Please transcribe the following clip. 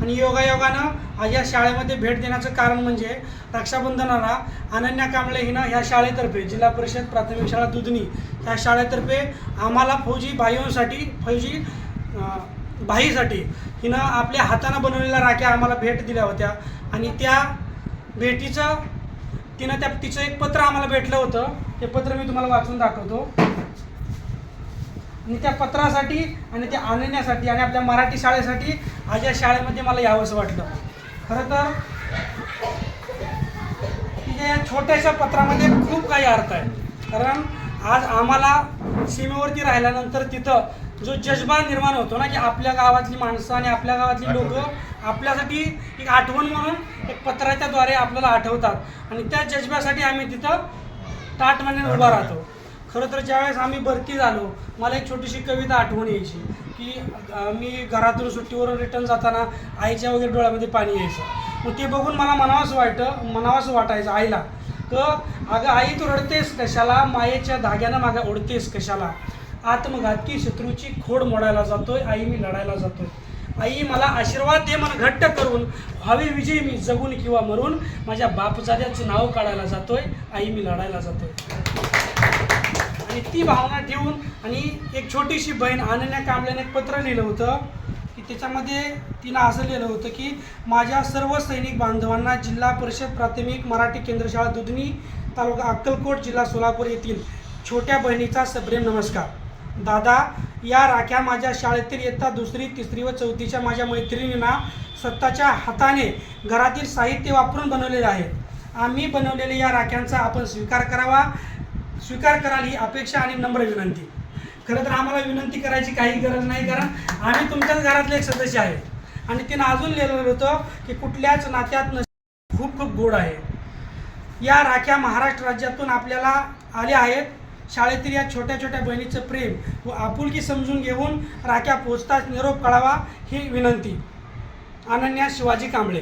आणि योगायोगानं आज या शाळेमध्ये भेट देण्याचं कारण म्हणजे रक्षाबंधनाला अनन्या कांबळे हिनं ह्या शाळेतर्फे जिल्हा परिषद प्राथमिक शाळा दुधनी ह्या शाळेतर्फे आम्हाला फौजी भाईसाठी हिनं आपल्या हातानं बनवलेल्या राख्या आम्हाला भेट दिल्या होत्या. आणि त्या भेटीचं तिचं एक पत्र आम्हाला भेटलं होतं. ते पत्र मी तुम्हाला वाचून दाखवतो. आणि त्या पत्रासाठी आणि त्या आणण्यासाठी आणि आपल्या मराठी शाळेसाठी आज या शाळेमध्ये मला यावंसं वाटलं. खरं तर या छोट्याशा पत्रामध्ये खूप काही अर्थ आहे. कारण आज आम्हाला सीमेवरती राहिल्यानंतर तिथं जो जज्बा निर्माण होतो ना, की आपल्या गावातली माणसं आणि आपल्या गावातली लोक आपल्यासाठी एक आठवण म्हणून एक पत्राच्याद्वारे आपल्याला आठवतात. आणि त्या जज्ब्यासाठी आम्ही तिथं ताठमानेने उभा राहतो. खरं तर ज्यावेळेस आम्ही भरती झालो, मला एक छोटीशी कविता आठवण यायची की मी घरातून सुट्टीवरून रिटर्न जाताना आईच्या वगैरे डोळ्यामध्ये पाणी यायचं. मग ते बघून मला म्हणावंसं वाटायचं आईला, अगं आई तू रडतेस कशाला, मायेच्या धाग्यानं मागा ओढतेस कशाला, आत्मघातकी शत्रूची खोड मोडायला जातोय, आई मी लढायला जातोय, आई मला आशीर्वाद दे मन घट्ट करून, व्हावे विजयी मी जगून किंवा मरून, माझ्या बापजाद्याचं नाव काढायला जातोय, आई मी लढायला जातोय. आणि ती भावना ठेवून आणि एक छोटीशी बहीण अनन्या कांबळेने एक पत्र लिहिलं होतं की त्याच्यामध्ये तिनं असं लिहिलं होतं की माझ्या सर्व सैनिक बांधवांना जिल्हा परिषद प्राथमिक मराठी केंद्रशाळा दुधनी तालुका अक्कलकोट जिल्हा सोलापूर येथील छोट्या बहिणीचा सप्रेम नमस्कार. दादा, या राख्या माझ्या शाळेतील इयत्ता 2री, 3री व 4थीच्या माझ्या मैत्रिणींना स्वतःच्या हाताने घरातील साहित्य वापरून बनवलेले आहेत. आम्ही बनवलेल्या या राख्यांचा आपण स्वीकार कराल ही अपेक्षा आणि नम्र विनंती. खरं तर आम्हाला विनंती करायची काही गरज नाही, कारण आम्ही तुमच्याच घरातले एक सदस्य आहे. आणि तिनं अजून लिहिलेलं होतं की कुठल्याच नात्यात खूप खूप गोड आहे. या राख्या महाराष्ट्र राज्यातून आपल्याला आल्या आहेत. शाळेतील या छोट्या छोट्या बहिणीचं प्रेम व आपुलकी समजून घेऊन राख्या पोचताच निरोप कळावा ही विनंती. अनन्या शिवाजी कांबळे.